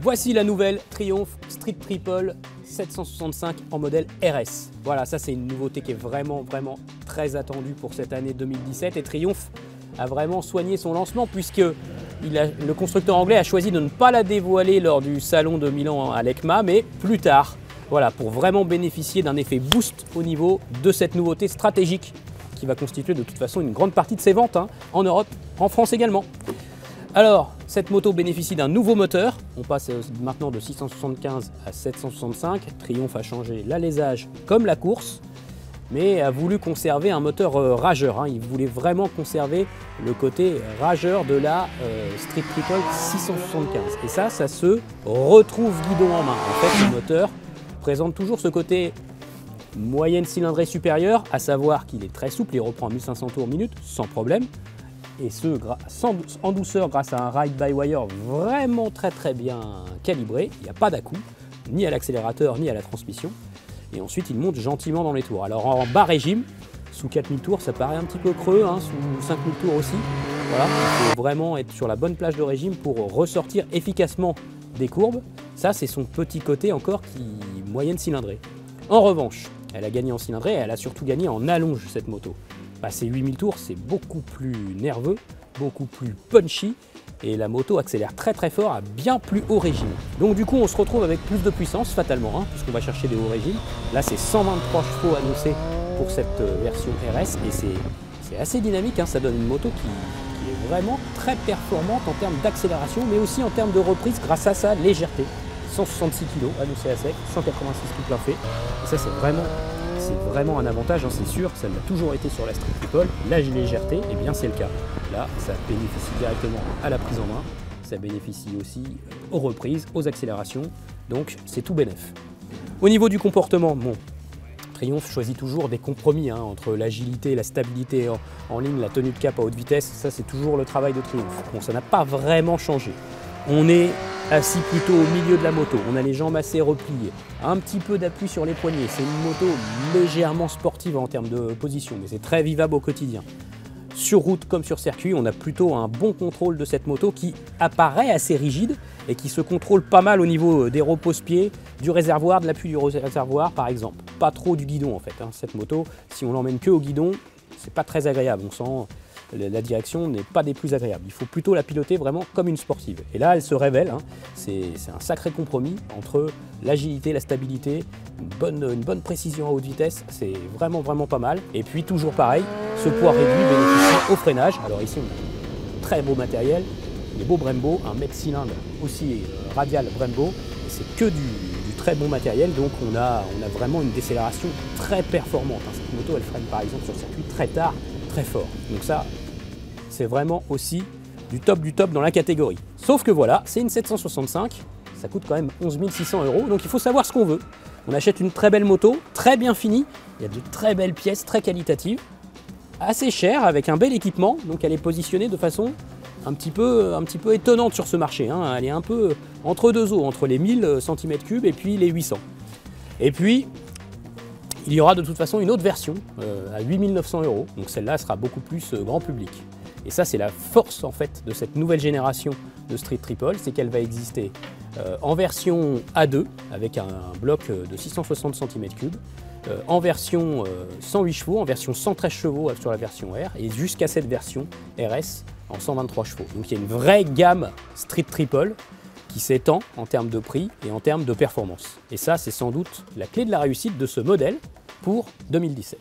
Voici la nouvelle Triumph Street Triple 765 en modèle RS. Voilà, ça c'est une nouveauté qui est vraiment très attendue pour cette année 2017 et Triumph a vraiment soigné son lancement puisque le constructeur anglais a choisi de ne pas la dévoiler lors du salon de Milan à l'EICMA, mais plus tard. Voilà, pour vraiment bénéficier d'un effet boost au niveau de cette nouveauté stratégique qui va constituer de toute façon une grande partie de ses ventes en Europe, en France également. Alors, cette moto bénéficie d'un nouveau moteur. On passe maintenant de 675 à 765. Triumph a changé l'alésage comme la course, mais a voulu conserver un moteur rageur. Il voulait vraiment conserver le côté rageur de la Street Triple 675. Et ça se retrouve guidon en main. En fait, le moteur présente toujours ce côté moyenne cylindrée supérieure, à savoir qu'il est très souple, il reprend 1500 tours minute sans problème. Et ce, en douceur grâce à un ride-by-wire vraiment très bien calibré. Il n'y a pas d'à-coups, ni à l'accélérateur, ni à la transmission. Et ensuite, il monte gentiment dans les tours. Alors en bas régime, sous 4000 tours, ça paraît un petit peu creux, sous 5000 tours aussi. Voilà, il faut vraiment être sur la bonne plage de régime pour ressortir efficacement des courbes. Ça, c'est son petit côté encore qui moyenne cylindrée. En revanche, elle a gagné en cylindrée et elle a surtout gagné en allonge cette moto. Passer 8000 tours, c'est beaucoup plus nerveux, beaucoup plus punchy et la moto accélère très fort à bien plus haut régime. Donc du coup, on se retrouve avec plus de puissance fatalement, puisqu'on va chercher des hauts régimes. Là, c'est 123 chevaux annoncés pour cette version RS et c'est assez dynamique, ça donne une moto qui est vraiment très performante en termes d'accélération, mais aussi en termes de reprise grâce à sa légèreté. 166 kg annoncé à sec, 186 tout plein fait. Et ça, c'est vraiment un avantage, c'est sûr, ça l'a toujours été sur la Street Triple. La légèreté, eh bien c'est le cas. Là, ça bénéficie directement à la prise en main, ça bénéficie aussi aux reprises, aux accélérations, donc c'est tout bénef. Au niveau du comportement, Triumph choisit toujours des compromis entre l'agilité, la stabilité en ligne, la tenue de cap à haute vitesse, ça c'est toujours le travail de Triumph. Bon, ça n'a pas vraiment changé. On est assis plutôt au milieu de la moto, on a les jambes assez repliées, un petit peu d'appui sur les poignets, c'est une moto légèrement sportive en termes de position, mais c'est très vivable au quotidien. Sur route comme sur circuit, on a plutôt un bon contrôle de cette moto qui apparaît assez rigide et qui se contrôle pas mal au niveau des repose-pieds, du réservoir, de l'appui du réservoir par exemple. Pas trop du guidon en fait, cette moto, si on l'emmène que au guidon, c'est pas très agréable, on sent la direction n'est pas des plus agréables. Il faut plutôt la piloter vraiment comme une sportive. Et là, elle se révèle. C'est un sacré compromis entre l'agilité, la stabilité, une bonne précision à haute vitesse. C'est vraiment pas mal. Et puis, toujours pareil, ce poids réduit bénéficie au freinage. Alors ici, on a un très beau matériel, des beaux Brembo, un mètre cylindre aussi radial Brembo. C'est que du très bon matériel. Donc, on a vraiment une décélération très performante. Cette moto, elle freine par exemple sur circuit très tard, très fort. Donc ça, c'est vraiment aussi du top dans la catégorie. Sauf que voilà, c'est une 765, ça coûte quand même 11 600 €, donc il faut savoir ce qu'on veut. On achète une très belle moto, très bien finie, il y a de très belles pièces, très qualitatives, assez chères, avec un bel équipement, donc elle est positionnée de façon un petit peu étonnante sur ce marché. Elle est un peu entre deux eaux, entre les 1000 cm3 et puis les 800. Et puis, il y aura de toute façon une autre version à 8 900 €, donc celle-là sera beaucoup plus grand public. Et ça, c'est la force en fait de cette nouvelle génération de Street Triple, c'est qu'elle va exister en version A2 avec un bloc de 660 cm3, en version 108 chevaux, en version 113 chevaux sur la version R, et jusqu'à cette version RS en 123 chevaux. Donc il y a une vraie gamme Street Triple qui s'étend en termes de prix et en termes de performance. Et ça, c'est sans doute la clé de la réussite de ce modèle pour 2017.